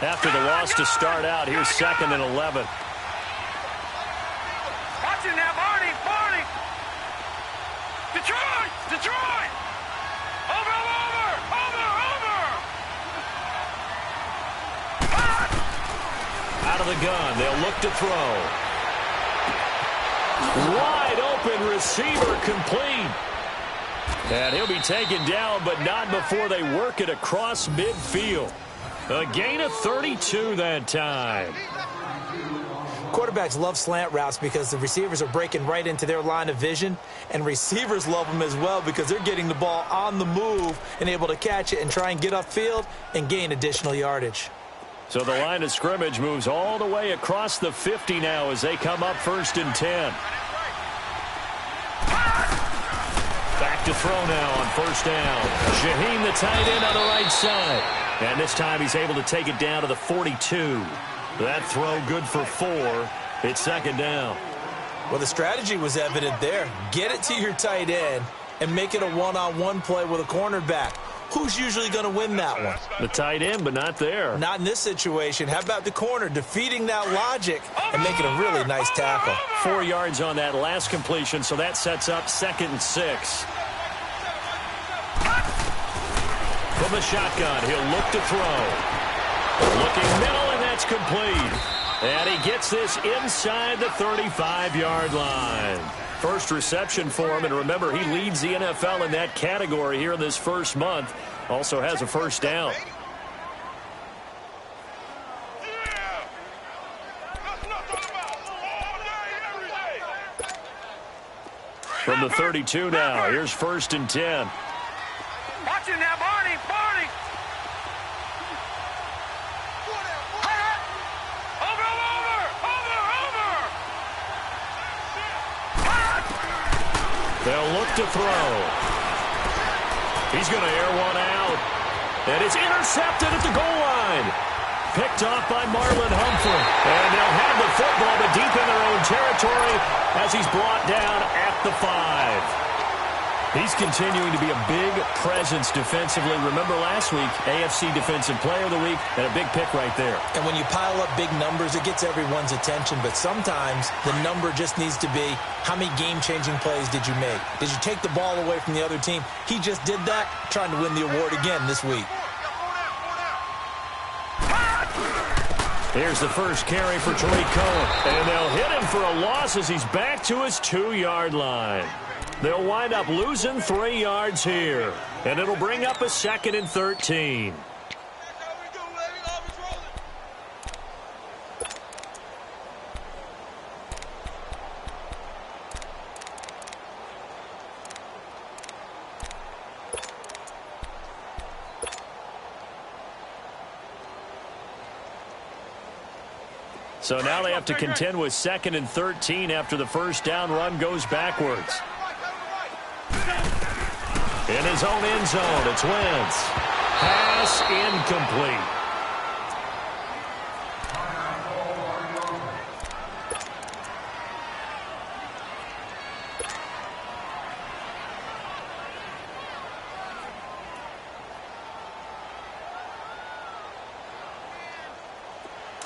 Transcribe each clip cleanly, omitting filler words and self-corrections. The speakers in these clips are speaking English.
After the loss to start out, here's 2nd and 11. Watch it now, Barney. Detroit. Over. Out of the gun, they'll look to throw. Wide open receiver complete. And he'll be taken down, but not before they work it across midfield. A gain of 32 that time. Quarterbacks love slant routes because the receivers are breaking right into their line of vision, and receivers love them as well because they're getting the ball on the move and able to catch it and try and get upfield and gain additional yardage. So the line of scrimmage moves all the way across the 50 now as they come up 1st and 10. Back to throw now on 1st down. Shaheen, the tight end, on the right side. And this time he's able to take it down to the 42. That throw good for 4. It's 2nd down. Well, the strategy was evident there. Get it to your tight end and make it a one-on-one play with a cornerback. Who's usually going to win that one? The tight end, but not there. Not in this situation. How about the corner defeating that logic and making a really nice tackle? 4 yards on that last completion, so that sets up 2nd and 6. From the shotgun, he'll look to throw. Looking middle, and that's complete. And he gets this inside the 35-yard line. First reception for him, and remember, he leads the NFL in that category here in this first month. Also has a 1st down. From the 32 now, here's 1st and 10. Watch it now, Barney. They'll look to throw. He's going to air one out. And it's intercepted at the goal line. Picked off by Marlon Humphrey. And they'll have the football, but deep in their own territory as he's brought down at the 5. He's continuing to be a big presence defensively. Remember last week, AFC Defensive Player of the Week, and a big pick right there. And when you pile up big numbers, it gets everyone's attention. But sometimes the number just needs to be, how many game-changing plays did you make? Did you take the ball away from the other team? He just did that, trying to win the award again this week. Here's the first carry for Tariq Cohen. And they'll hit him for a loss as he's back to his 2-yard line. They'll wind up losing 3 yards here. And it'll bring up a 2nd and 13. So now they have to contend with 2nd and 13 after the 1st down run goes backwards. In his own end zone, it's Wentz. Pass incomplete.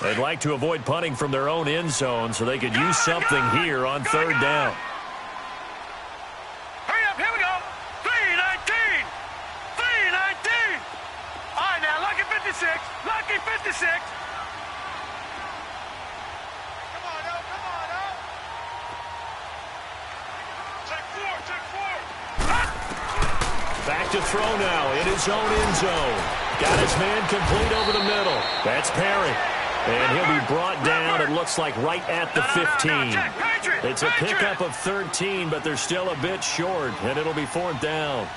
They'd like to avoid punting from their own end zone so they could use something here on 3rd down. Hurry up, here we go. 3-19. 3-19. All right, now, lucky 56. Lucky 56. Come on, now. Check 4. Back to throw now in his own end zone. Got his man complete over the middle. That's Perry. And he'll be brought down, it looks like, right at the 15. It's a pickup of 13, but they're still a bit short, and it'll be 4th down.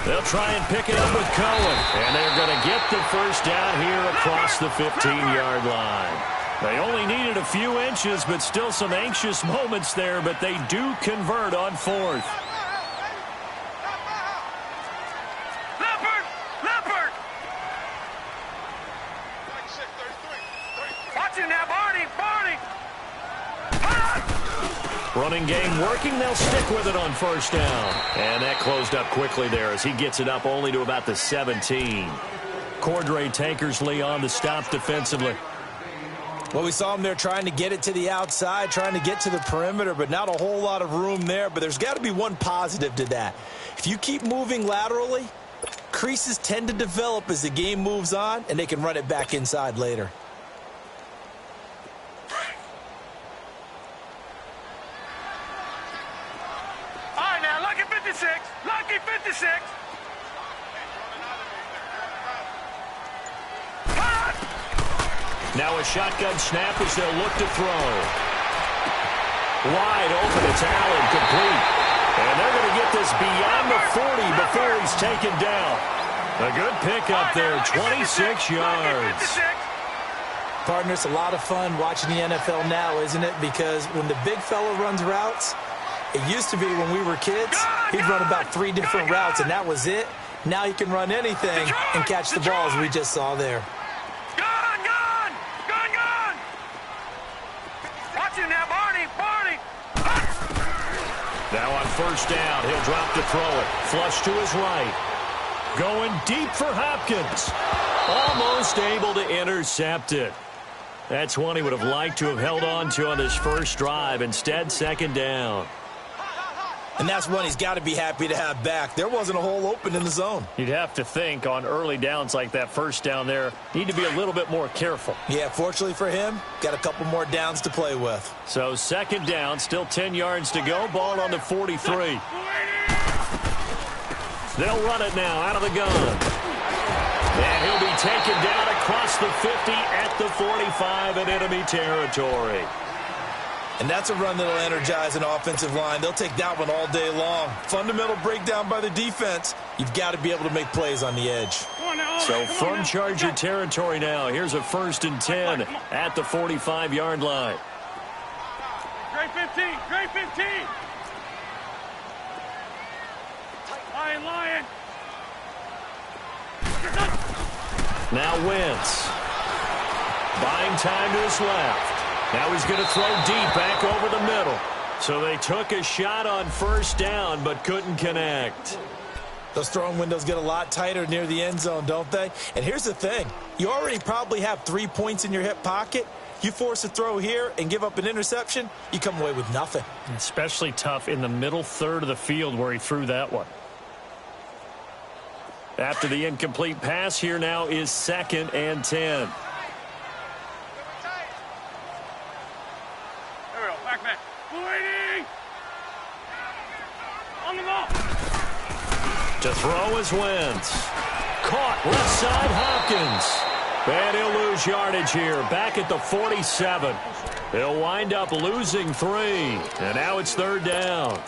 They'll try and pick it up with Cohen, and they're going to get the 1st down here across the 15-yard line. They only needed a few inches, but still some anxious moments there, but they do convert on 4th. Running game working. They'll stick with it on first down. And that closed up quickly there as he gets it up only to about the 17. Cordray Tankersley on the stop defensively. Well, we saw him there trying to get it to the outside, trying to get to the perimeter, but not a whole lot of room there. But there's got to be one positive to that. If you keep moving laterally, creases tend to develop as the game moves on, and they can run it back inside later. All right, now, lucky 56. Lucky 56. Now a shotgun snap as they'll look to throw. Wide open, it's Allen, complete. And they're going to get this beyond the 40 before he's taken down. A good pickup there, 26 yards. Partner, it's a lot of fun watching the NFL now, isn't it? Because when the big fella runs routes, it used to be when we were kids, he'd run about 3 different routes, and that was it. Now he can run anything and catch the balls we just saw there. Now on first down, he'll drop to throw it. Flush to his right. Going deep for Hopkins. Almost able to intercept it. That's one he would have liked to have held on to on this first drive. Instead, second down. And that's one he's got to be happy to have back. There wasn't a hole open in the zone. You'd have to think on early downs like that first down there, need to be a little bit more careful. Yeah, fortunately for him, got a couple more downs to play with. So second down, still 10 yards to go. Ball on the 43. They'll run it now out of the gun. And he'll be taken down across the 50 at the 45 in enemy territory. And that's a run that'll energize an offensive line. They'll take that one all day long. Fundamental breakdown by the defense. You've got to be able to make plays on the edge. So from Charger territory now, here's a 1st and 10 at the 45-yard line. Great 15, great 15. Lion. Now Wentz. Buying time to his left. Now he's going to throw deep back over the middle. So they took a shot on first down but couldn't connect. Those throwing windows get a lot tighter near the end zone, don't they? And here's the thing. You already probably have 3 points in your hip pocket. You force a throw here and give up an interception, you come away with nothing. Especially tough in the middle third of the field where he threw that one. After the incomplete pass, here now is 2nd and 10. To throw is Wentz. Caught left side Hopkins. And he'll lose yardage here. Back at the 47. He'll wind up losing 3. And now it's 3rd down.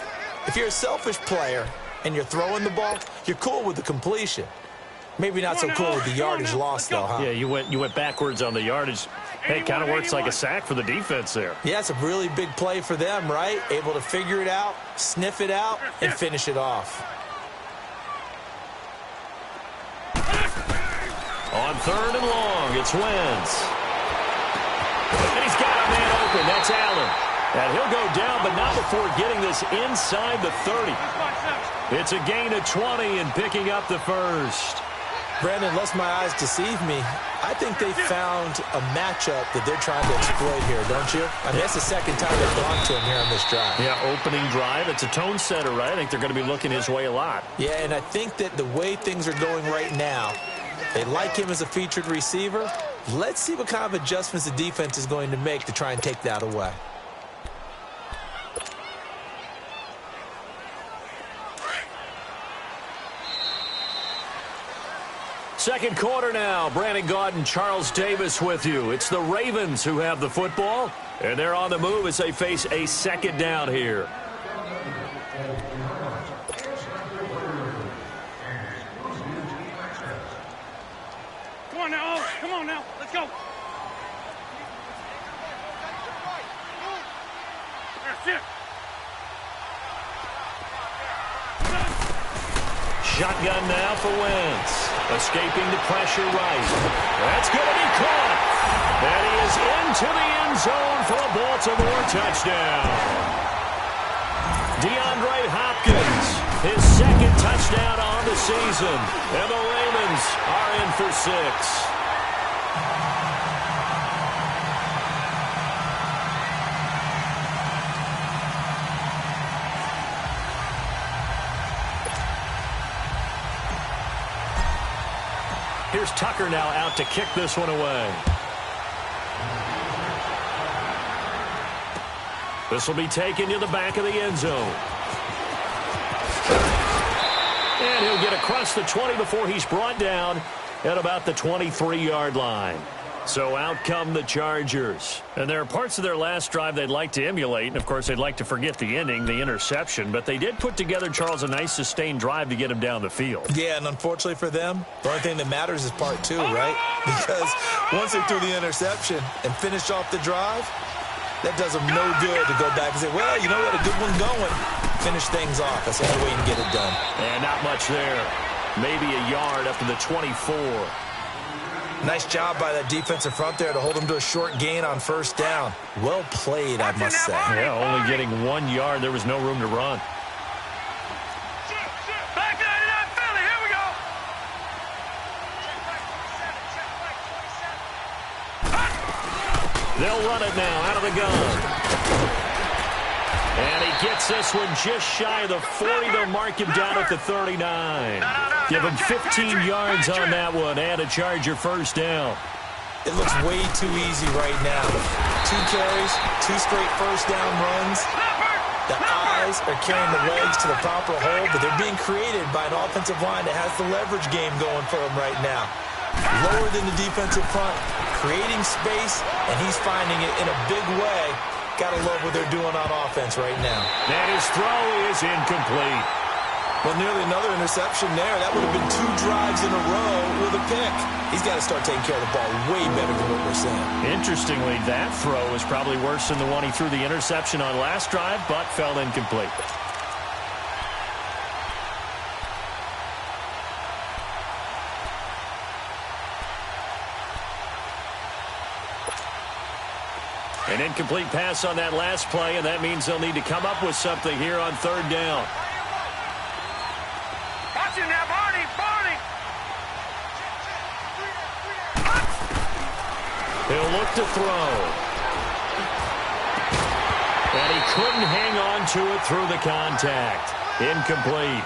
If you're a selfish player and you're throwing the ball, you're cool with the completion. Maybe not so cool with the yardage loss, though, huh? Yeah, you went backwards on the yardage. Hey, it kind of works like a sack for the defense there. Yeah, it's a really big play for them, right? Able to figure it out, sniff it out, and finish it off. On 3rd and long, it's Wentz. And he's got a man open. That's Allen. And he'll go down, but not before getting this inside the 30. It's a gain of 20 and picking up the first. Brandon, unless my eyes deceive me, I think they found a matchup that they're trying to exploit here, don't you? I mean, that's the second time they've gone to him here on this drive. Yeah, opening drive. It's a tone setter, right? I think they're going to be looking his way a lot. Yeah, and I think that the way things are going right now, they like him as a featured receiver. Let's see what kind of adjustments the defense is going to make to try and take that away. Second quarter now. Brandon Gaudin, Charles Davis with you. It's the Ravens who have the football, and they're on the move as they face a 2nd down here. Come on now. Let's go. Shotgun now for Wentz. Escaping the pressure right. That's going to be caught. And he is into the end zone for a Baltimore touchdown. DeAndre Hopkins, his second touchdown on the season. And the Ravens are in for 6. Here's Tucker now out to kick this one away. This will be taken to the back of the end zone. And he'll get across the 20 before he's brought down at about the 23-yard line. So out come the Chargers. And there are parts of their last drive they'd like to emulate. And, of course, they'd like to forget the ending, the interception. But they did put together, Charles, a nice sustained drive to get him down the field. Yeah, and unfortunately for them, the only thing that matters is part 2, right? Because once they threw the interception and finished off the drive, that does them no good to go back and say, well, you know, we had a good one going. Finish things off. That's the only way you can get it done. And not much there. Maybe a yard up to the 24. Nice job by that defensive front there to hold them to a short gain on first down. Well played, I must say. Yeah, only getting 1 yard. There was no room to run. Back to that Philly. Here we go. They'll run it now out of the gun. And he gets this one just shy of the 40. They'll mark him down at the 39. Give him 15 yards on that one and a Charger first down. It looks way too easy right now. 2 carries, 2 straight first down runs. The eyes are carrying the legs to the proper hole, but they're being created by an offensive line that has the leverage game going for them right now. Lower than the defensive front, creating space, and he's finding it in a big way. Gotta love what they're doing on offense right now. And his throw is incomplete. Well, nearly another interception there. That would have been 2 drives in a row with a pick. He's got to start taking care of the ball way better than what we're seeing. Interestingly, that throw is probably worse than the one he threw the interception on last drive, but fell incomplete. An incomplete pass on that last play, and that means they'll need to come up with something here on third down. Watch it now, Barney. Barney. He'll look to throw. And he couldn't hang on to it through the contact. Incomplete.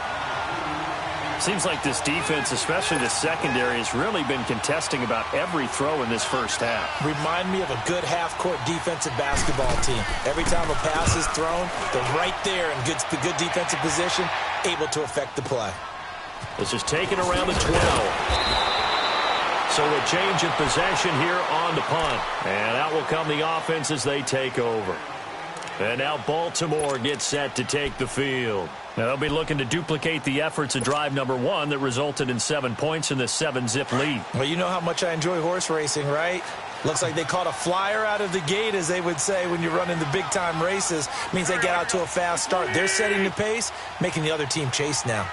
Seems like this defense, especially the secondary, has really been contesting about every throw in this first half. Remind me of a good half-court defensive basketball team. Every time a pass is thrown, they're right there in good defensive position, able to affect the play. This is taken around the 12. So a change of possession here on the punt. And out will come the offense as they take over. And now Baltimore gets set to take the field. Now they'll be looking to duplicate the efforts of drive number 1 that resulted in 7 points in the 7-zip lead. Well, you know how much I enjoy horse racing, right? Looks like they caught a flyer out of the gate, as they would say when you're running the big-time races. Means they get out to a fast start. They're setting the pace, making the other team chase now.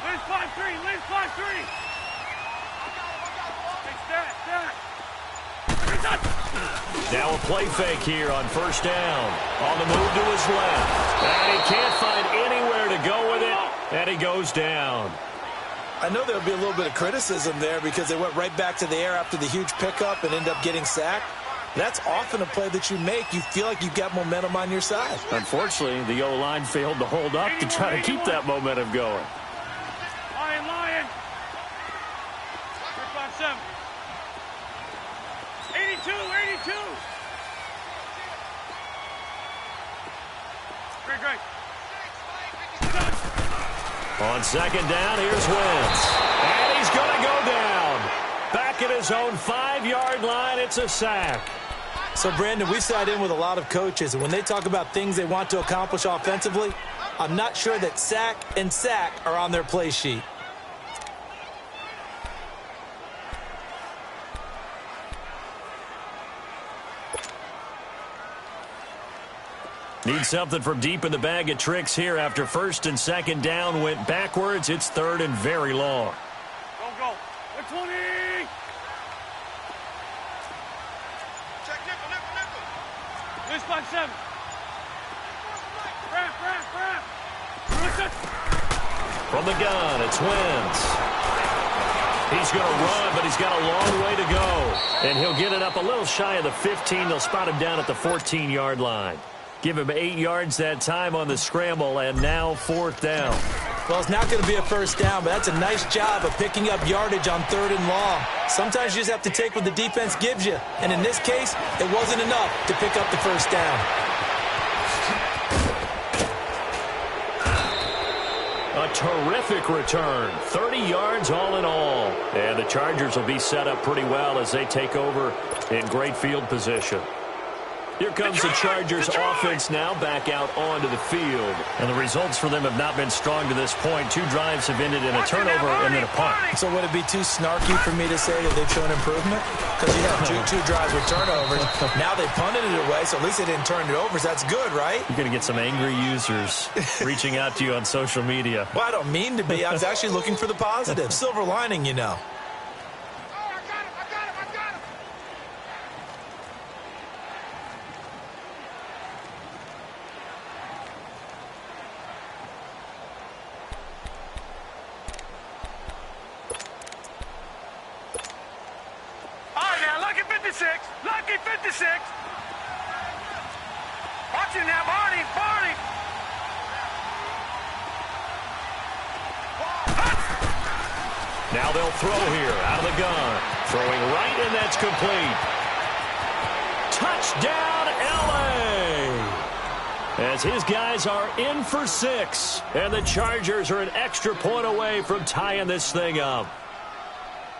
Liz 5-3. Liz 5-3. Now a play fake here on first down. On the move to his left. And he can't find anywhere to go with it. And he goes down. I know there'll be a little bit of criticism there because they went right back to the air after the huge pickup and end up getting sacked. That's often a play that you make. You feel like you've got momentum on your side. Unfortunately, the O-line failed to hold up to try to keep that momentum going. Lion. 3-5-7. 82. Great. On second down, here's Wentz. And he's going to go down. Back at his own 5-yard line, it's a sack. So, Brandon, we've sat in with a lot of coaches, and when they talk about things they want to accomplish offensively, I'm not sure that sack and sack are on their play sheet. Need something from deep in the bag of tricks here after first and second down went backwards. It's third and very long. Go. 20. Lose 5-7. Wrap. From the gun, it's Wentz. He's going to run, but he's got a long way to go. And he'll get it up a little shy of the 15. They'll spot him down at the 14-yard line. Give him 8 yards that time on the scramble, and now 4th down. Well, it's not going to be a first down, but that's a nice job of picking up yardage on 3rd and long. Sometimes you just have to take what the defense gives you. And in this case, it wasn't enough to pick up the first down. A terrific return. 30 yards all in all. And the Chargers will be set up pretty well as they take over in great field position. Here comes the Chargers offense now back out onto the field. And the results for them have not been strong to this point. 2 drives have ended in a turnover and then a punt. So would it be too snarky for me to say that they've shown improvement? Because you have two drives with turnovers. Now they punted it away, so at least they didn't turn it over. So that's good, right? You're going to get some angry users reaching out to you on social media. Well, I don't mean to be. I was actually looking for the positive. Silver lining, you know. Lucky 56. Watch him now, Barney. Now they'll throw here out of the gun. Throwing right, and that's complete. Touchdown, L.A. As his guys are in for 6. And the Chargers are an extra point away from tying this thing up.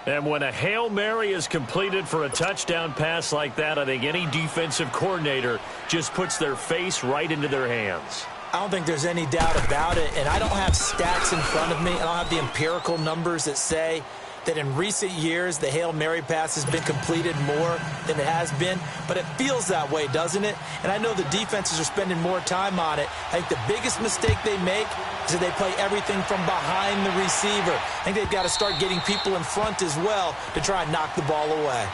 And when a Hail Mary is completed for a touchdown pass like that, I think any defensive coordinator just puts their face right into their hands. I don't think there's any doubt about it, and I don't have stats in front of me. I don't have the empirical numbers that say that in recent years the Hail Mary pass has been completed more than it has been, but it feels that way, doesn't it? And I know the defenses are spending more time on it. I think the biggest mistake they make is that they play everything from behind the receiver. I think they've got to start getting people in front as well to try and knock the ball away.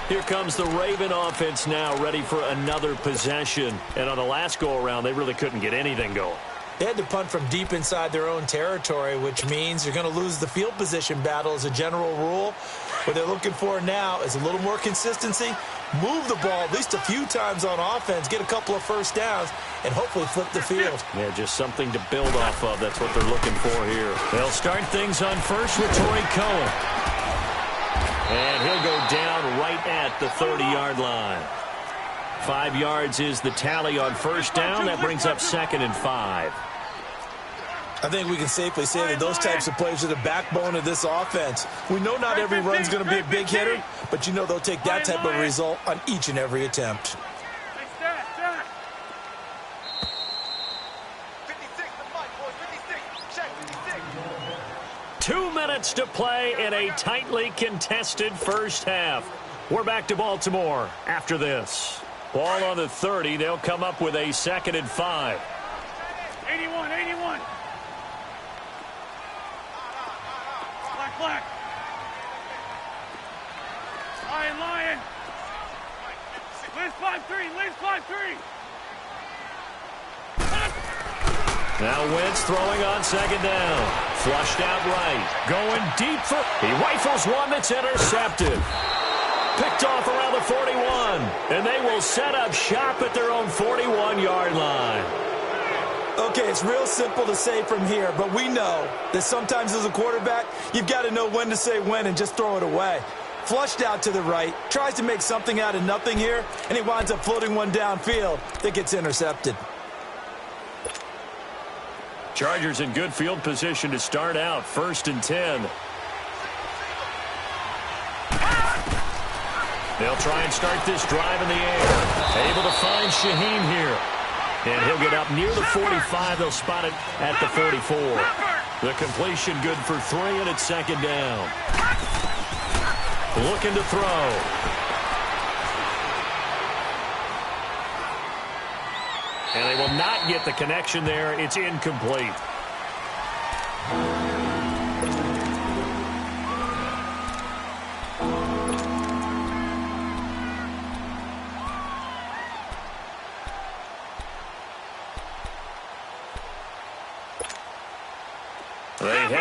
Here comes the Raven offense now, ready for another possession. And on the last go-around, they really couldn't get anything going. They had to punt from deep inside their own territory, which means you're going to lose the field position battle as a general rule. What they're looking for now is a little more consistency, move the ball at least a few times on offense, get a couple of first downs, and hopefully flip the field. Yeah, just something to build off of. That's what they're looking for here. They'll start things on first with Torrey Cohen. And he'll go down right at the 30-yard line. 5 yards is the tally on first down. That brings up 2nd and 5. I think we can safely say that those types of plays are the backbone of this offense. We know not every run's going to be a big hitter, but you know they'll take that type of result on each and every attempt. 2 minutes to play in a tightly contested first half. We're back to Baltimore after this. Ball on the 30. They'll come up with a 2nd and 5. 81. Black. Lion. Liz 5-3. Now Wentz throwing on 2nd down. Flushed out right. Going deep for... He rifles one that's intercepted. Picked off around the 41. And they will set up shop at their own 41-yard line. Okay, it's real simple to say from here, but we know that sometimes as a quarterback, you've got to know when to say when and just throw it away. Flushed out to the right, tries to make something out of nothing here, and he winds up floating one downfield that gets intercepted. Chargers in good field position to start out. 1st and 10. They'll try and start this drive in the air. Able to find Shaheem here. And he'll get up near the 45. They'll spot it at the 44. The completion good for 3, and it's 2nd down. Looking to throw. And they will not get the connection there. It's incomplete.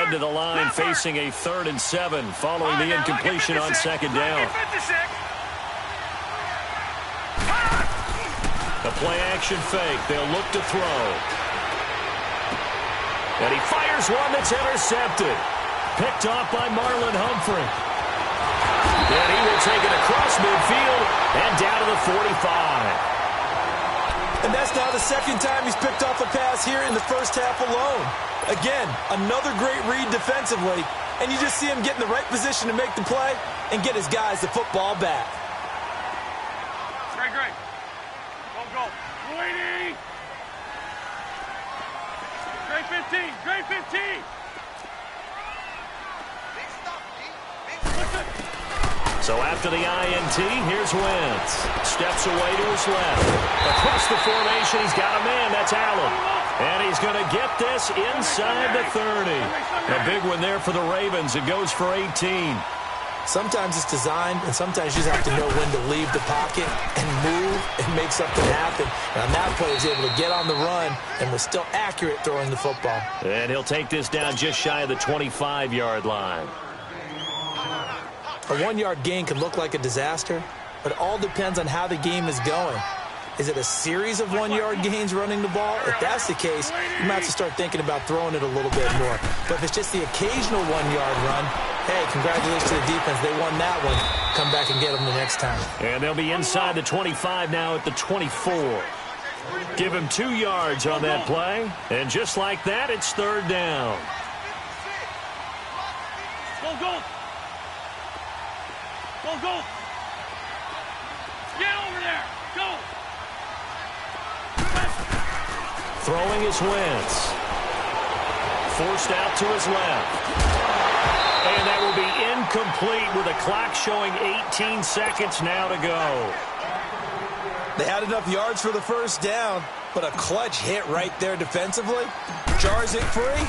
head to the line facing a 3rd and 7 following the incompletion on 2nd down. The play-action fake. They'll look to throw. And he fires one that's intercepted. Picked off by Marlon Humphrey. And he will take it across midfield and down to the 45. And that's now the 2nd time he's picked off a pass here in the first half alone. Again, another great read defensively, and you just see him get in the right position to make the play and get his guys the football back. Great. Go. Waiting. Great 15. So after the INT, here's Wentz. Steps away to his left. Across the formation, he's got a man. That's Allen. And he's going to get this inside the 30. A big one there for the Ravens. It goes for 18. Sometimes it's designed, and sometimes you just have to know when to leave the pocket and move and make something happen. And on that play, he was able to get on the run and was still accurate throwing the football. And he'll take this down just shy of the 25-yard line. A 1-yard gain can look like a disaster, but it all depends on how the game is going. Is it a series of 1-yard gains running the ball? If that's the case, you might have to start thinking about throwing it a little bit more. But if it's just the occasional 1-yard run, hey, congratulations to the defense. They won that one. Come back and get them the next time. And they'll be inside the 25 now at the 24. Give him 2 yards on that play. And just like that, it's 3rd down. Go. Get over there. Go. Throwing is Wentz. Forced out to his left. And that will be incomplete with a clock showing 18 seconds now to go. They had enough yards for the first down, but a clutch hit right there defensively. Jars it free.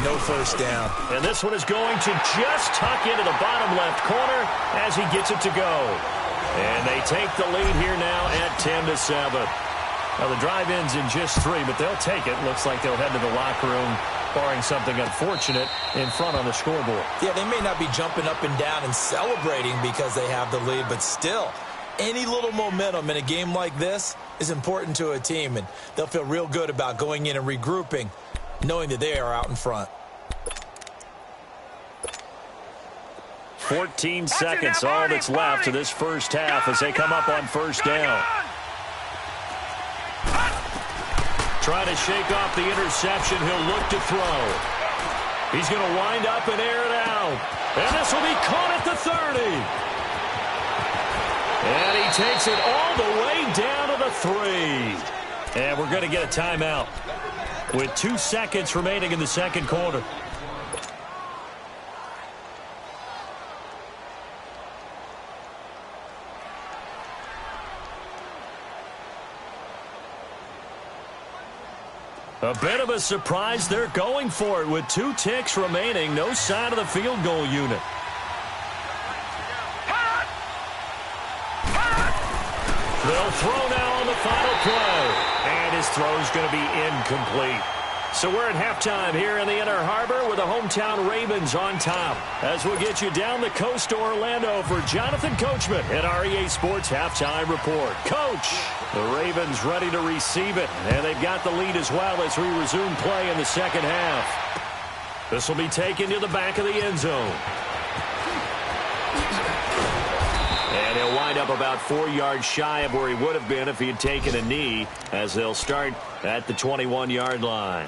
No first down. And this one is going to just tuck into the bottom left corner as he gets it to go. And they take the lead here now at 10-7. Now the drive ends in just 3, but they'll take it. Looks like they'll head to the locker room, barring something unfortunate, in front on the scoreboard. Yeah, they may not be jumping up and down and celebrating because they have the lead, but still, any little momentum in a game like this is important to a team, and they'll feel real good about going in and regrouping, knowing that they are out in front. 14 seconds, all that's left to this first half as they come up on first down. Trying to shake off the interception, he'll look to throw. He's going to wind up and air it out. And this will be caught at the 30. And he takes it all the way down to the 3. And we're going to get a timeout with 2 seconds remaining in the second quarter. A bit of a surprise. They're going for it with 2 ticks remaining. No sign of the field goal unit. They'll throw now on the final play. And his throw is going to be incomplete. So we're at halftime here in the Inner Harbor with the hometown Ravens on top. As we'll get you down the coast to Orlando for Jonathan Coachman at our EA Sports Halftime Report. Coach, the Ravens ready to receive it. And they've got the lead as well as we resume play in the second half. This will be taken to the back of the end zone. And he'll wind up about 4 yards shy of where he would have been if he had taken a knee, as they'll start at the 21-yard line.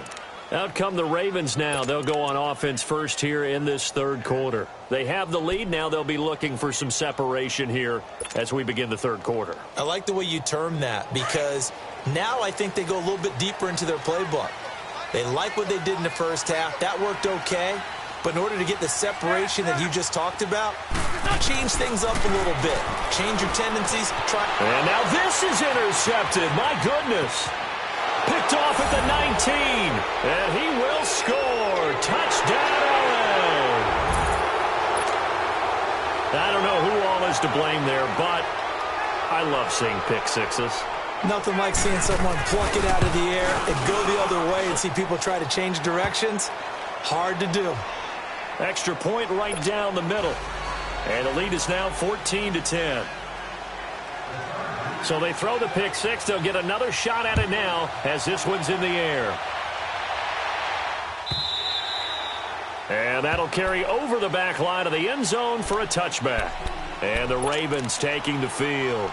Out come the Ravens now. They'll go on offense first here in this third quarter. They have the lead now. They'll be looking for some separation here as we begin the third quarter. I like the way you term that, because now I think they go a little bit deeper into their playbook. They like what they did in the first half. That worked okay. But in order to get the separation that you just talked about, change things up a little bit. Change your tendencies. And now this is intercepted. My goodness. Picked off at the 19. And he will score. Touchdown, LA. I don't know who all is to blame there, but I love seeing pick sixes. Nothing like seeing someone pluck it out of the air and go the other way and see people try to change directions. Hard to do. Extra point right down the middle. And the lead is now 14-10. So they throw the pick six. They'll get another shot at it now as this one's in the air. And that'll carry over the back line of the end zone for a touchback. And the Ravens taking the field.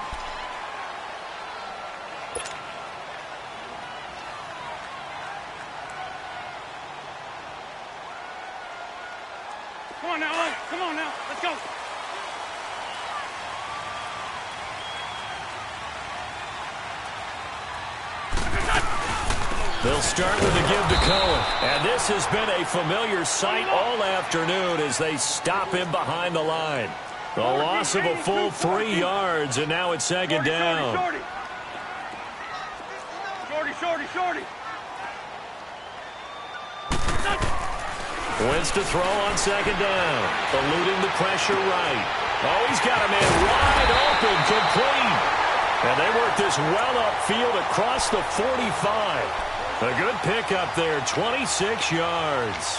Come on now, come on now, let's go. They'll start with a give to Cohen. And this has been a familiar sight all afternoon as they stop him behind the line. The loss of a full 3 yards, and now it's second down. Shorty. Wins to throw on second down. Eluding the pressure right. Oh, he's got a man wide open, complete. And they work this well upfield across the 45. A good pickup there, 26 yards.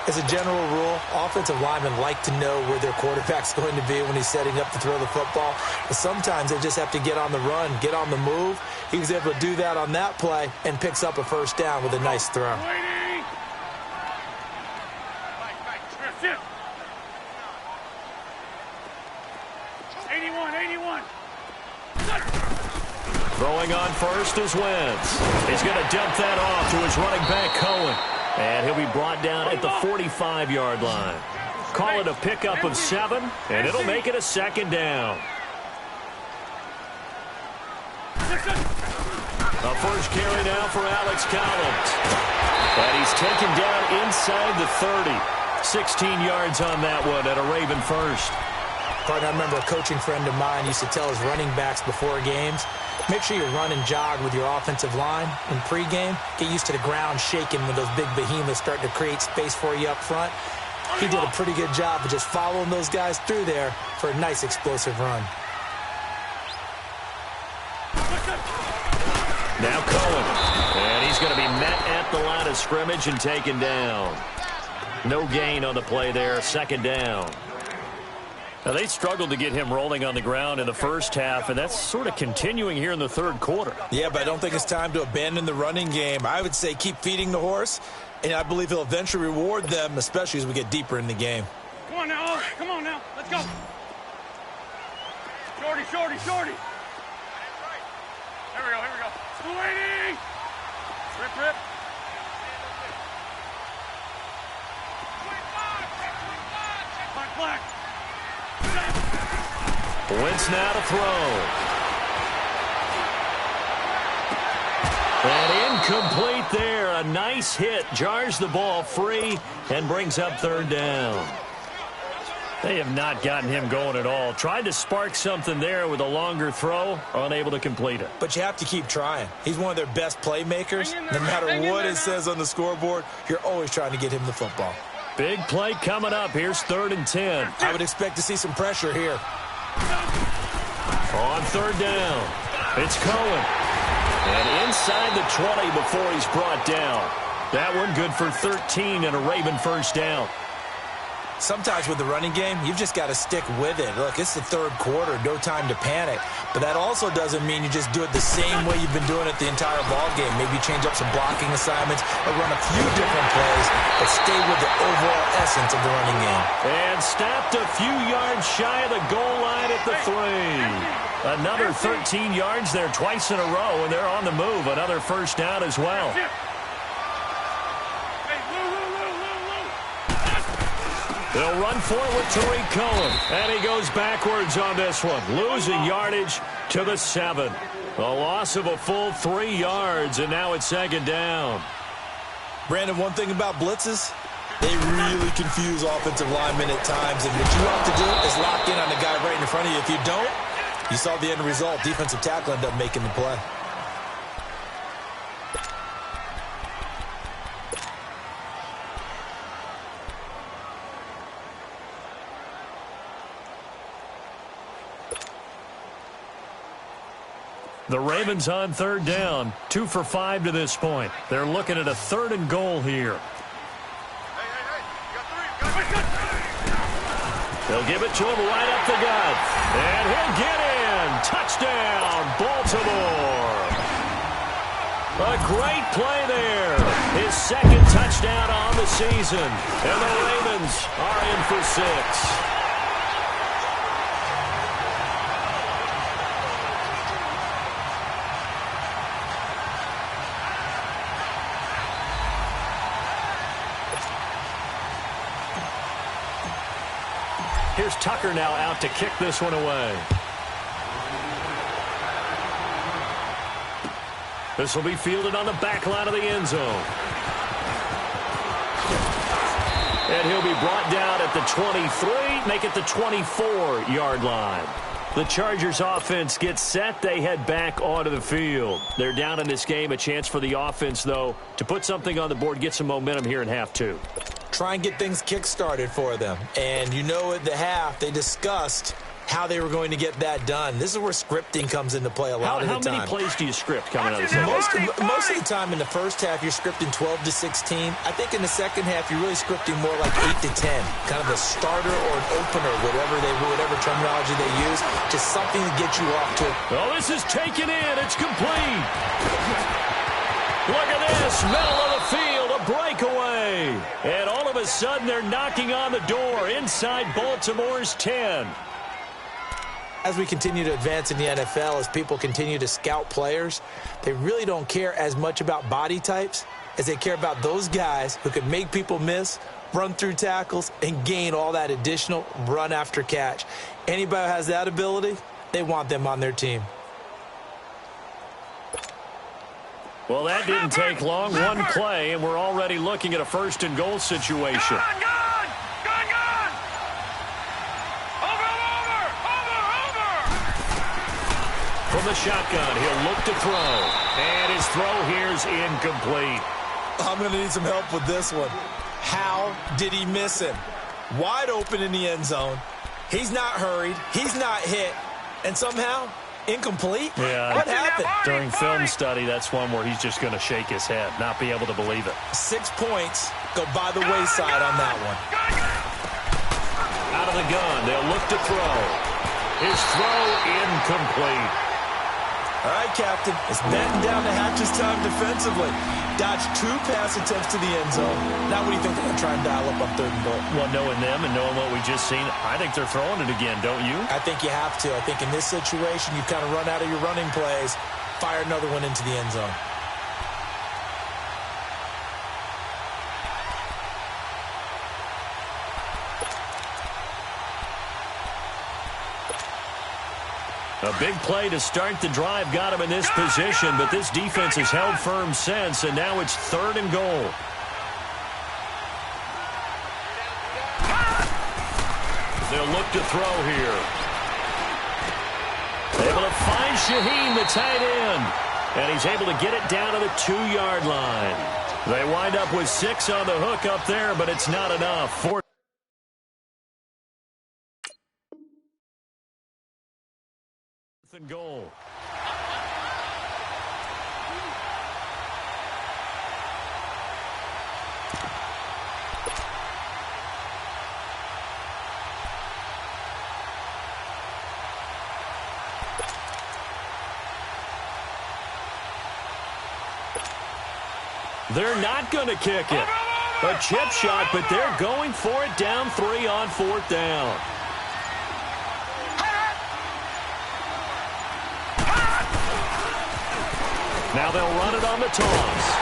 As a general rule, offensive linemen like to know where their quarterback's going to be when he's setting up to throw the football. But sometimes they just have to get on the run, get on the move. He was able to do that on that play and picks up a first down with a nice throw. Waiting. Right. 81. Throwing on first is Wentz. He's going to dump that off to his running back, Cohen. And he'll be brought down at the 45-yard line. Call it a pickup of 7, and it'll make it a second down. A first carry now for Alex Collins. And he's taken down inside the 30. 16 yards on that one at a Raven first. Partner, I remember a coaching friend of mine used to tell his running backs before games, make sure you run and jog with your offensive line in pregame. Get used to the ground shaking when those big behemoths start to create space for you up front. He did a pretty good job of just following those guys through there for a nice explosive run. Now Cohen. And he's going to be met at the line of scrimmage and taken down. No gain on the play there, second down. Now, they struggled to get him rolling on the ground in the first half, and that's sort of continuing here in the third quarter. Yeah, but I don't think it's time to abandon the running game. I would say keep feeding the horse, and I believe he'll eventually reward them, especially as we get deeper in the game. Come on now, let's go. Shorty. Here we go. 280. Rip. Black. Wentz now to throw. And incomplete there. A nice hit. Jars the ball free and brings up third down. They have not gotten him going at all. Tried to spark something there with a longer throw. Unable to complete it. But you have to keep trying. He's one of their best playmakers. No matter what it says on the scoreboard, you're always trying to get him the football. Big play coming up. Here's 3rd and 10. I would expect to see some pressure here. On third down, it's Cohen. And inside the 20 before he's brought down. That one good for 13 and a Raven first down. Sometimes with the running game, you've just got to stick with it. Look, it's the third quarter, no time to panic. But that also doesn't mean you just do it the same way you've been doing it the entire ball game. Maybe change up some blocking assignments or run a few different plays, but stay with the overall essence of the running game. And stopped a few yards shy of the goal line at the 3. Another 13 yards there twice in a row, and they're on the move. Another first down as well. They'll run forward to Tariq Cohen, and he goes backwards on this one, losing yardage to the 7. A loss of a full 3 yards, and now it's second down. Brandon, one thing about blitzes, they really confuse offensive linemen at times, and what you have to do is lock in on the guy right in front of you. If you don't, you saw the end result. Defensive tackle ended up making the play. The Ravens on third down, 2 for 5 to this point. They're looking at a 3rd and goal here. They'll give it to him right up the gut. And he'll get in. Touchdown, Baltimore. A great play there. His second touchdown on the season. And the Ravens are in for 6. Here's Tucker now out to kick this one away. This will be fielded on the back line of the end zone. And he'll be brought down at the 23, make it the 24-yard line. The Chargers offense gets set. They head back onto the field. They're down in this game. A chance for the offense, though, to put something on the board, get some momentum here in half 2. Try and get things kick-started for them. And you know at the half, they discussed how they were going to get that done. This is where scripting comes into play a lot of the time. How many plays do you script coming out of the second? Most of the time in the first half, you're scripting 12 to 16. I think in the second half, you're really scripting more like 8 to 10. Kind of a starter or an opener, whatever terminology they use. Just something to get you off to. Oh, this is taken in. It's complete. Look at this. Middle of the field, a breakaway. And all of a sudden, they're knocking on the door inside Baltimore's 10. As we continue to advance in the NFL, as people continue to scout players, they really don't care as much about body types as they care about those guys who can make people miss, run through tackles, and gain all that additional run after catch. Anybody who has that ability, they want them on their team. Well, that didn't take long. One play, and we're already looking at a first-and-goal situation. From the shotgun, he'll look to throw. And his throw here's incomplete. I'm going to need some help with this one. How did he miss him? Wide open in the end zone. He's not hurried. He's not hit. And somehow, incomplete? Yeah. What happened? During film study, that's one where he's just going to shake his head, not be able to believe it. 6 points go by the wayside on that one. Out of the gun, they'll look to throw. His throw incomplete. All right, Captain, it's batten down the hatches time defensively. Dodged 2 pass attempts to the end zone. Now what do you think they're going to try and dial up on 3rd and goal? Well, knowing them and knowing what we just seen, I think they're throwing it again, don't you? I think you have to. I think in this situation, you've kind of run out of your running plays. Fire another one into the end zone. A big play to start the drive got him in this position, but this defense has held firm since, and now it's 3rd and goal. They'll look to throw here. Able to find Shaheen, the tight end, and he's able to get it down to the 2-yard line. They wind up with 6 on the hook up there, but it's not enough. 4th and goal. They're not going to kick it. A chip shot, but they're going for it down 3 on 4th down. Now they'll run it on the toss.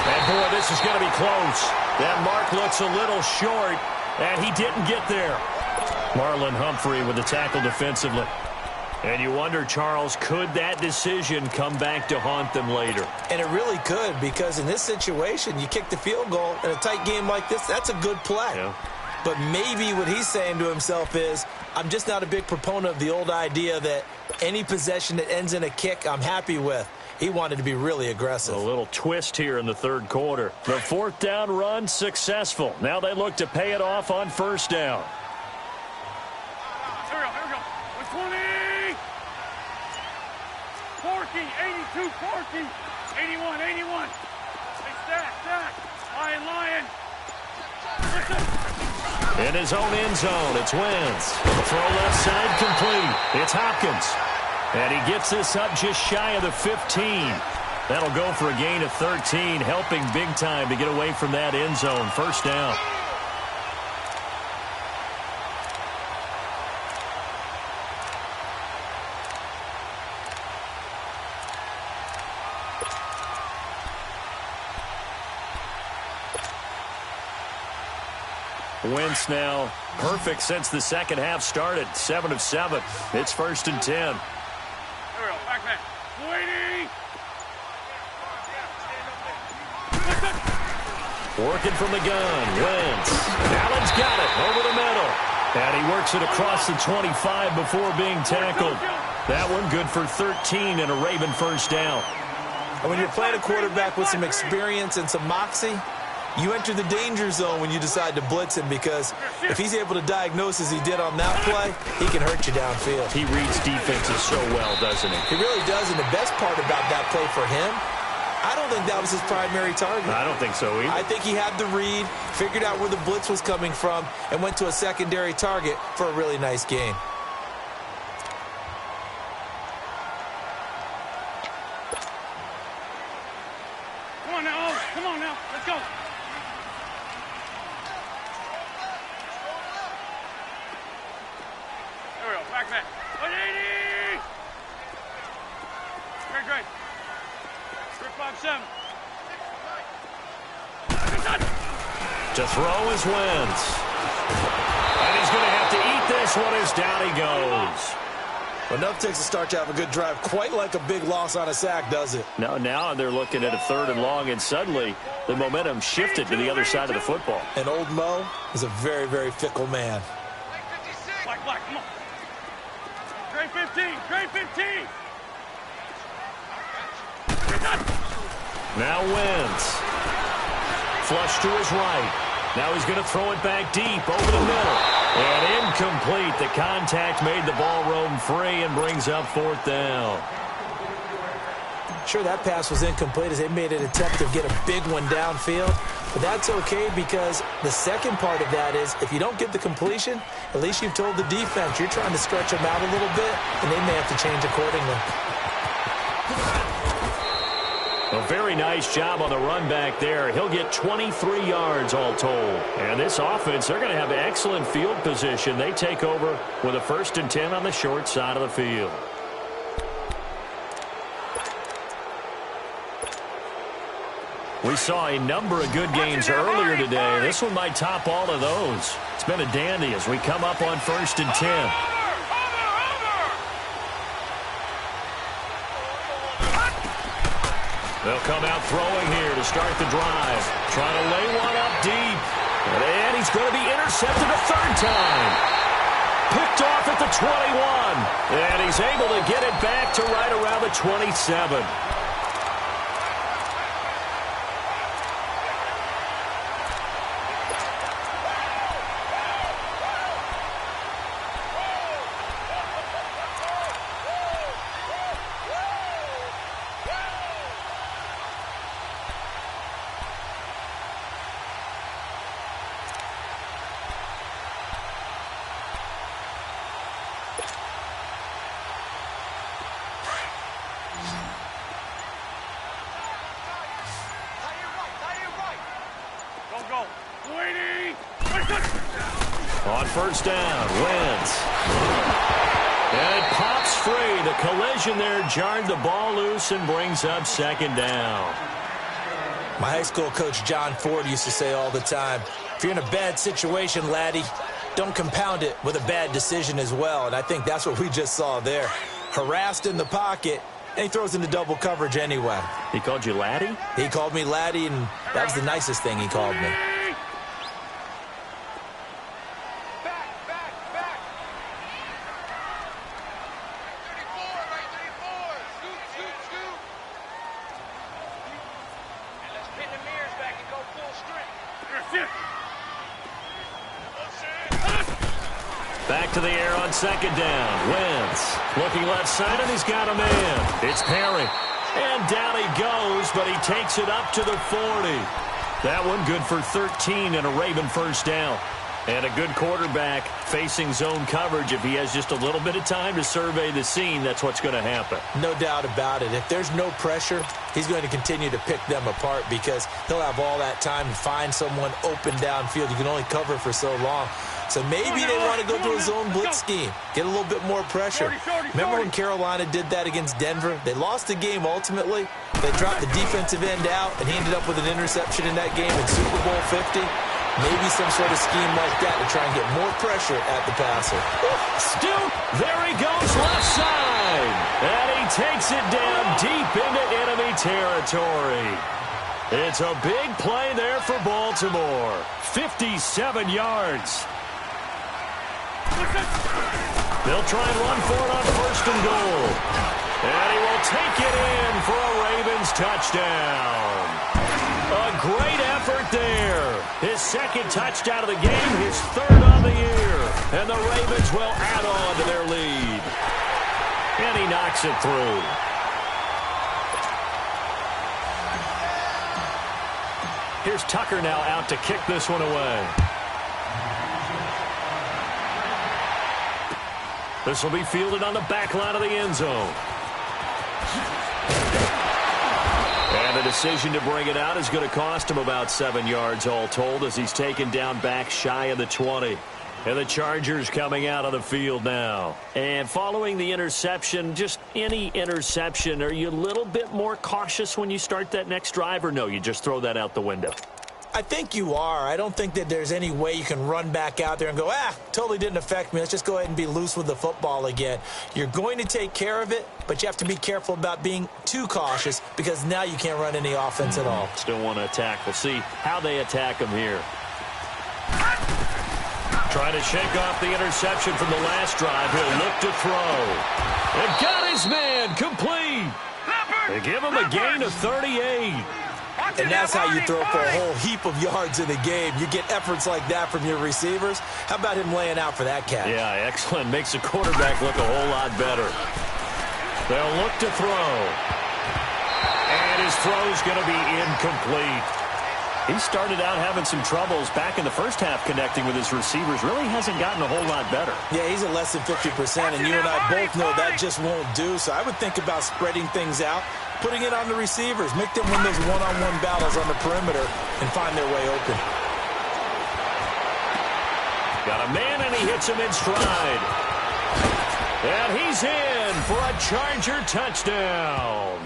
And, boy, this is going to be close. That mark looks a little short, and he didn't get there. Marlon Humphrey with the tackle defensively. And you wonder, Charles, could that decision come back to haunt them later? And it really could, because in this situation, you kick the field goal in a tight game like this, that's a good play. Yeah. But maybe what he's saying to himself is, I'm just not a big proponent of the old idea that any possession that ends in a kick I'm happy with. He wanted to be really aggressive. A little twist here in the 3rd quarter. The 4th down run successful. Now they look to pay it off on 1st down. Here we go. 120. 40, 82, 40, 81, 81. Hey, stack. Lion. Listen. In his own end zone, it's Wentz. Throw left side complete. It's Hopkins. And he gets this up just shy of the 15. That'll go for a gain of 13, helping big time to get away from that end zone. First down. Wentz now perfect since the second half started. 7 of 7. It's 1st and 10. Here we go. Back man. Waiting. Working from the gun. Wentz. Allen's got it over the middle. And he works it across the 25 before being tackled. That one good for 13 and a Raven first down. And when you're playing a quarterback with some experience and some moxie, you enter the danger zone when you decide to blitz him, because if he's able to diagnose as he did on that play, he can hurt you downfield. He reads defenses so well, doesn't he? He really does, and the best part about that play for him, I don't think that was his primary target. I don't think so either. I think he had the read, figured out where the blitz was coming from, and went to a secondary target for a really nice gain. Come on now. Oh, come on now. Let's go. There we go. Back man. 180. Great. 357. To throw is Wentz. And he's going to have to eat this one as down he goes. Enough takes a start to have a good drive, quite like a big loss on a sack, does it? Now they're looking at a 3rd and long, and suddenly the momentum shifted to the other side of the football. And old Mo is a very, very fickle man. Black, come on. Grade 15. Now Wentz. Flush to his right. Now he's going to throw it back deep over the middle. And incomplete. The contact made the ball roam free and brings up 4th down. Sure, that pass was incomplete as they made an attempt to get a big one downfield. But that's okay, because the second part of that is if you don't get the completion, at least you've told the defense you're trying to stretch them out a little bit, and they may have to change accordingly. A very nice job on the run back there. He'll get 23 yards all told. And this offense, they're going to have excellent field position. They take over with a 1st and 10 on the short side of the field. We saw a number of good games earlier today. This one might top all of those. It's been a dandy as we come up on 1st and 10. They'll come out throwing here to start the drive. Trying to lay one up deep. And he's going to be intercepted a 3rd time. Picked off at the 21. And he's able to get it back to right around the 27. On 1st down, Wentz. And it pops free. The collision there jarred the ball loose and brings up 2nd down. My high school coach, John Ford, used to say all the time, if you're in a bad situation, laddie, don't compound it with a bad decision as well. And I think that's what we just saw there. Harassed in the pocket, and he throws into double coverage anyway. He called you laddie? He called me laddie, and that was the nicest thing he called me. Back to the air on 2nd down. Wentz looking left side, and he's got a man. It's Perry. And down he goes, but he takes it up to the 40. That one good for 13 and a Raven first down. And a good quarterback facing zone coverage, if he has just a little bit of time to survey the scene, that's what's going to happen. No doubt about it. If there's no pressure, he's going to continue to pick them apart because he'll have all that time to find someone open downfield. You can only cover for so long. So maybe they want to go to a zone blitz scheme, get a little bit more pressure. Remember when Carolina did that against Denver? They lost the game ultimately. They dropped the defensive end out, and he ended up with an interception in that game in Super Bowl 50. Maybe some sort of scheme like that to try and get more pressure at the passer. Still, there he goes left side. And he takes it down deep into enemy territory. It's a big play there for Baltimore. 57 yards. They'll try and run for it on first and goal. And he will take it in for a Ravens touchdown. A great effort there. His second touchdown of the game, his third on the year. And the Ravens will add on to their lead. And he knocks it through. Here's Tucker now out to kick this one away. This will be fielded on the back line of the end zone. And the decision to bring it out is going to cost him about 7 yards all told as he's taken down back shy of the 20. And the Chargers coming out on the field now. And following the interception, just any interception, are you a little bit more cautious when you start that next drive, or no, you just throw that out the window? I think you are. I don't think that there's any way you can run back out there and go, totally didn't affect me. Let's just go ahead and be loose with the football again. You're going to take care of it, but you have to be careful about being too cautious because now you can't run any offense at all. Still want to attack. We'll see how they attack him here. Trying to shake off the interception from the last drive. He'll look to throw. And got his man complete. They give him a gain of 38. And that's how you throw for a whole heap of yards in the game. You get efforts like that from your receivers. How about him laying out for that catch? Yeah, excellent. Makes the quarterback look a whole lot better. They'll look to throw. And his throw's going to be incomplete. He started out having some troubles back in the first half connecting with his receivers. Really hasn't gotten a whole lot better. Yeah, he's at less than 50%, and you and I both know that just won't do. So I would think about spreading things out, putting it on the receivers, make them win those one-on-one battles on the perimeter and find their way open. Got a man, and he hits him in stride. And he's in for a Charger touchdown.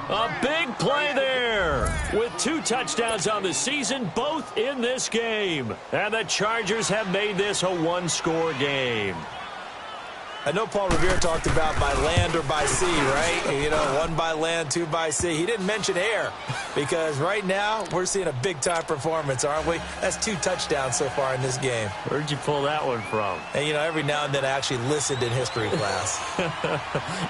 A big play there with 2 touchdowns on the season, both in this game. And the Chargers have made this a one-score game. I know Paul Revere talked about by land or by sea, right? You know, 1 by land, 2 by sea. He didn't mention air because right now we're seeing a big-time performance, aren't we? That's 2 touchdowns so far in this game. Where'd you pull that one from? And, you know, every now and then I actually listened in history class.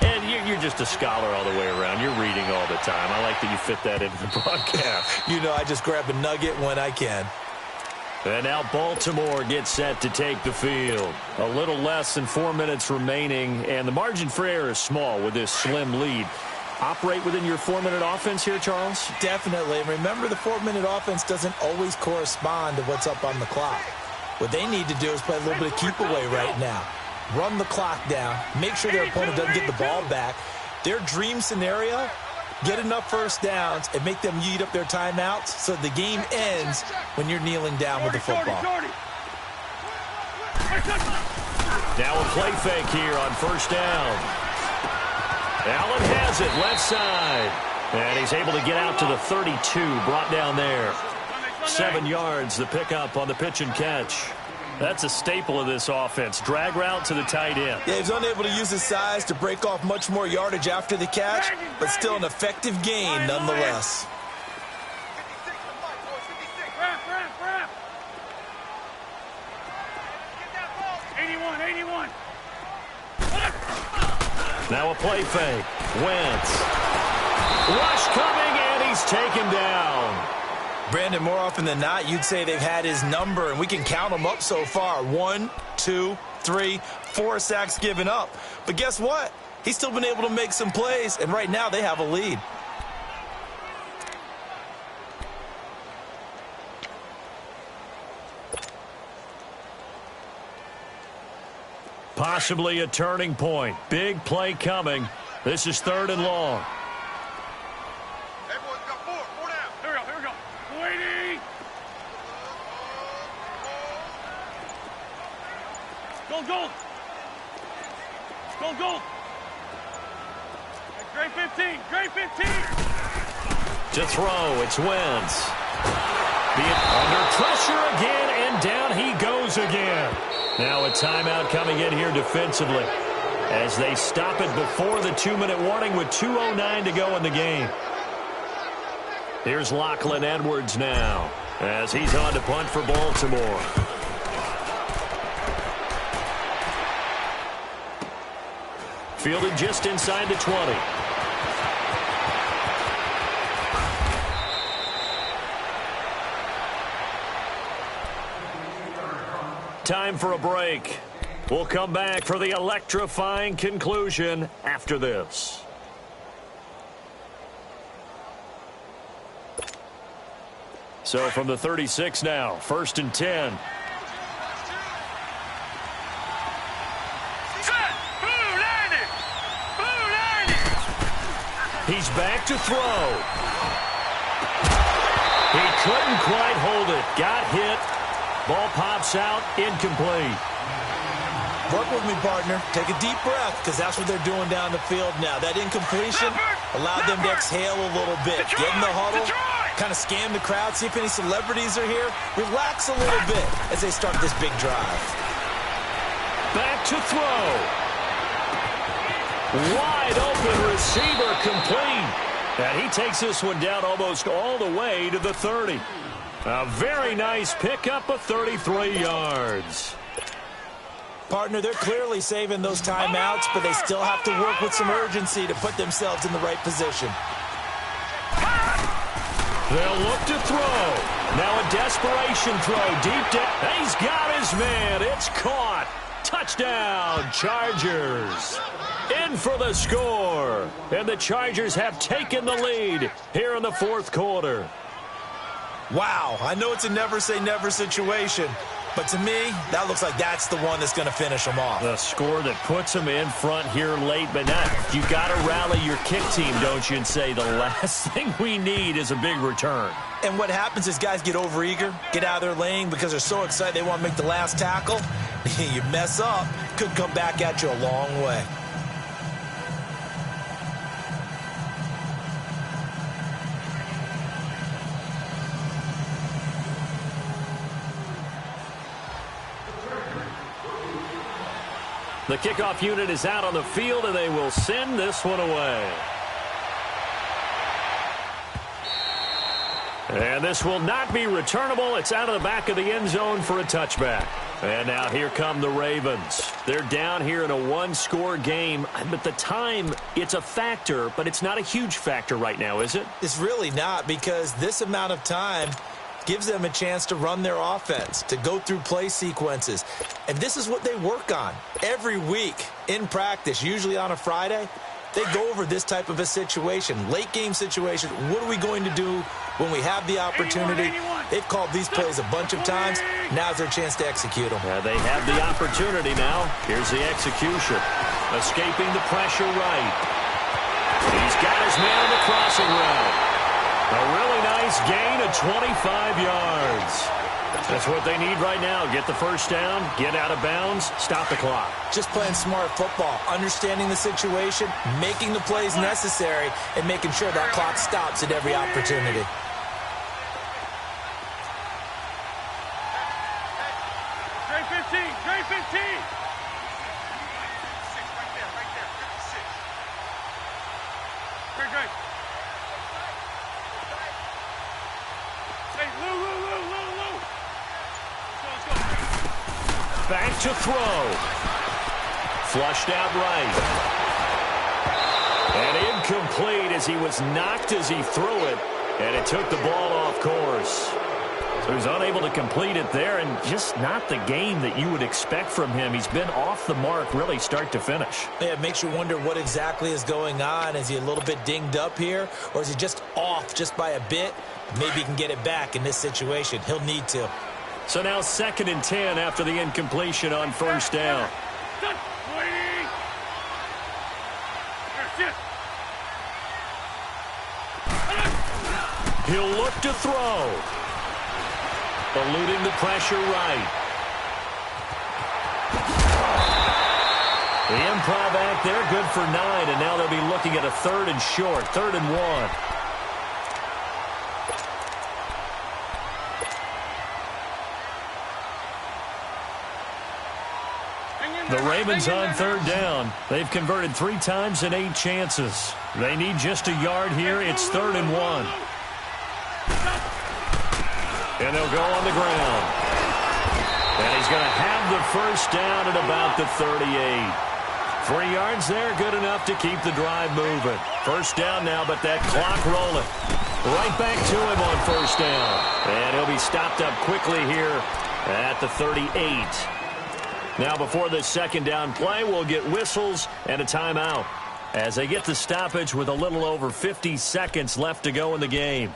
And you're just a scholar all the way around. You're reading all the time. I like that you fit that into the broadcast. You know, I just grab a nugget when I can. And now Baltimore gets set to take the field. A little less than 4 minutes remaining, and the margin for error is small with this slim lead. Operate within your 4-minute offense here, Charles? Definitely. And remember, the 4-minute offense doesn't always correspond to what's up on the clock. What they need to do is play a little bit of keep away right now. Run the clock down. Make sure their opponent doesn't get the ball back. Their dream scenario, get enough first downs and make them eat up their timeouts so the game ends when you're kneeling down with the football. Now a play fake here on first down. Allen has it left side. And he's able to get out to the 32, brought down there. 7 yards, the pickup on the pitch and catch. That's a staple of this offense. Drag route to the tight end. Yeah, he's unable to use his size to break off much more yardage after the catch, but still an effective gain nonetheless. Now a play fake. Wentz. Rush coming, and he's taken down. Brandon, more often than not, you'd say they've had his number, and we can count them up so far. 1, 2, 3, 4 sacks given up. But guess what? He's still been able to make some plays, and right now they have a lead. Possibly a turning point. Big play coming. This is 3rd and long. Everyone's got four down. Here we go. Waiting. Goal. Great 15. To throw, it's Wentz. Under pressure again, and down he goes again. Now a timeout coming in here defensively as they stop it before the 2-minute warning with 2:09 to go in the game. Here's Lachlan Edwards now as he's on to punt for Baltimore. Fielded just inside the 20. Time for a break. We'll come back for the electrifying conclusion after this. So from the 36 now, 1st and 10. He's back to throw. He couldn't quite hold it. Got hit. Ball pops out. Incomplete. Work with me, partner. Take a deep breath, because that's what they're doing down the field now. That incompletion allowed them to exhale a little bit. Get in the huddle, kind of scan the crowd, see if any celebrities are here. Relax a little bit as they start this big drive. Back to throw. Wide open receiver complete. And he takes this one down almost all the way to the 30. A very nice pickup of 33 yards. Partner, they're clearly saving those timeouts, but they still have to work with some urgency to put themselves in the right position. They'll look to throw. Now a desperation throw deep down. He's got his man. It's caught. Touchdown, Chargers. In for the score. And the Chargers have taken the lead here in the 4th quarter. Wow, I know it's a never-say-never situation, but to me, that looks like that's the one that's going to finish them off. The score that puts them in front here late, but not. You got to rally your kick team, don't you, and say the last thing we need is a big return. And what happens is guys get overeager, get out of their lane because they're so excited they want to make the last tackle. You mess up, could come back at you a long way. The kickoff unit is out on the field, and they will send this one away. And this will not be returnable. It's out of the back of the end zone for a touchback. And now here come the Ravens. They're down here in a 1-score game. But the time, it's a factor, but it's not a huge factor right now, is it? It's really not, because this amount of time gives them a chance to run their offense, to go through play sequences. And this is what they work on every week in practice, usually on a Friday. They go over this type of a situation, late game situation. What are we going to do when we have the opportunity? They've called these plays a bunch of times. Now's their chance to execute them. They have the opportunity now. Here's the execution. Escaping the pressure right. He's got his man on the crossing route. A really nice gain of 25 yards. That's what they need right now. Get the first down, get out of bounds, stop the clock. Just playing smart football, understanding the situation, making the plays necessary, and making sure that clock stops at every opportunity. Great 15. Great. Hey, Lou. Let's go. Back to throw. Flushed out right. And incomplete as he was knocked as he threw it. And it took the ball off course. So he was unable to complete it there, and just not the game that you would expect from him. He's been off the mark really start to finish. Yeah, it makes you wonder what exactly is going on. Is he a little bit dinged up here, or is he just off just by a bit? Maybe he can get it back in this situation. He'll need to. So now 2nd and 10 after the incompletion on first down. He'll look to throw. Eluding the pressure right. The improv act there, good for 9, and now they'll be looking at a 3rd and short, 3rd and 1. The Ravens on 3rd down. They've converted 3 times in 8 chances. They need just a yard here. It's 3rd and 1. And they'll go on the ground. And he's going to have the first down at about the 38. 3 yards there, good enough to keep the drive moving. First down now, but that clock rolling. Right back to him on first down. And he'll be stopped up quickly here at the 38. Now, before this second down play, we'll get whistles and a timeout as they get the stoppage with a little over 50 seconds left to go in the game.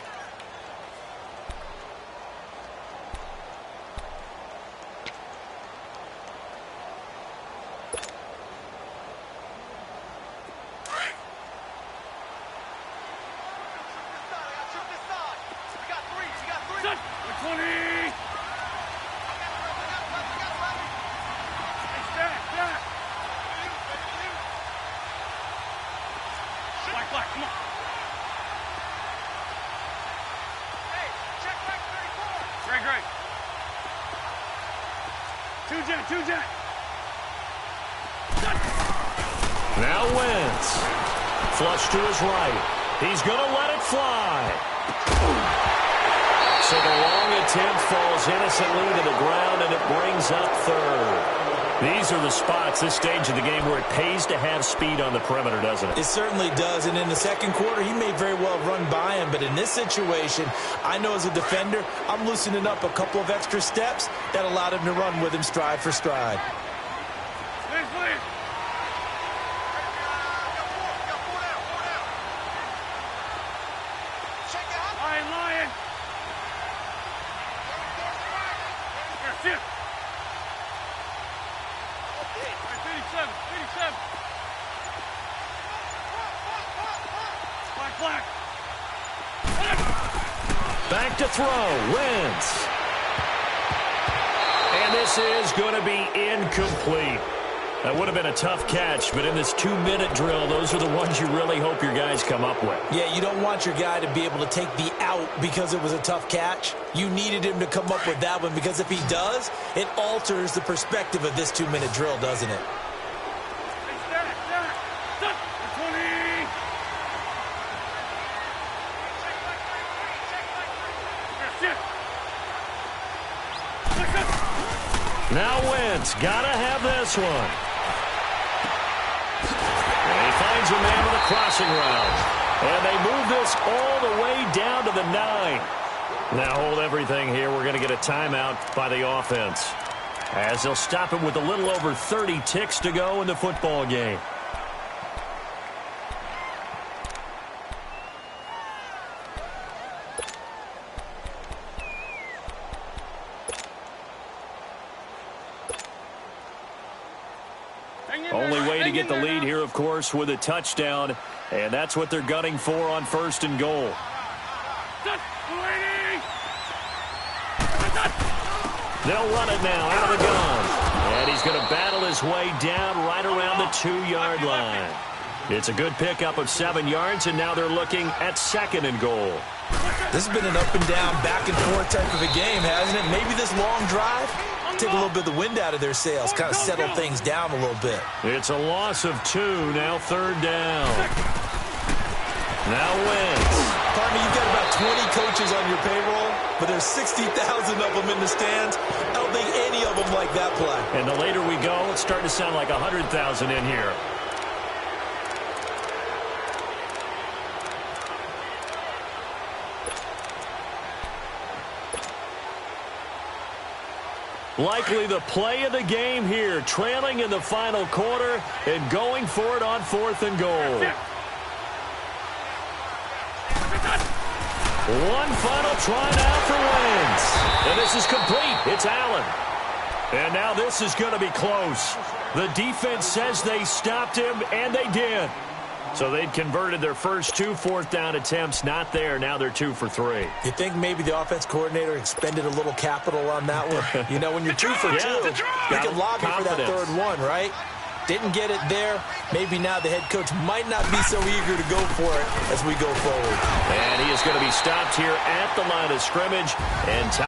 Now Wentz. Flush to his right. He's going to let it fly. So the long attempt falls innocently to the ground, and it brings up 3rd. These are the spots, this stage of the game, where it pays to have speed on the perimeter, doesn't it? It certainly does, and in the second quarter, he may very well run by him, but in this situation, I know as a defender, I'm loosening up a couple of extra steps that allowed him to run with him stride for stride. Back to throw, Wentz. And this is going to be incomplete. That would have been a tough catch, but in this 2-minute drill, those are the ones you really hope your guys come up with. Yeah, you don't want your guy to be able to take the out because it was a tough catch. You needed him to come up with that one, because if he does, it alters the perspective of this 2-minute drill, doesn't it? Now Wentz, gotta have this one. And he finds a man with a crossing route. And they move this all the way down to the 9. Now hold everything here. We're going to get a timeout by the offense, as they'll stop it with a little over 30 ticks to go in the football game. Only way to get the lead here, of course, with a touchdown, and that's what they're gunning for on 1st and goal. They'll run it now out of the gun, and he's going to battle his way down right around the 2-yard line. It's a good pickup of 7 yards, and now they're looking at 2nd and goal. This has been an up and down, back and forth type of a game, hasn't it? Maybe this long drive take a little bit of the wind out of their sails, kind of settle things down a little bit. It's a loss of 2, now 3rd down. Now Wentz. Partner, you've got about 20 coaches on your payroll, but there's 60,000 of them in the stands. I don't think any of them like that play. And the later we go, it's starting to sound like 100,000 in here. Likely the play of the game here, trailing in the final quarter and going for it on 4th and goal. One final try now for Wentz. And this is complete. It's Allen. And now this is going to be close. The defense says they stopped him, and they did. So they'd converted their first 2 fourth-down attempts. Not there. Now they're 2 for 3. You think maybe the offense coordinator expended a little capital on that one? You know, when you're 2 for 2, you can lobby for that third one, right? Didn't get it there. Maybe now the head coach might not be so eager to go for it as we go forward. And he is going to be stopped here at the line of scrimmage. And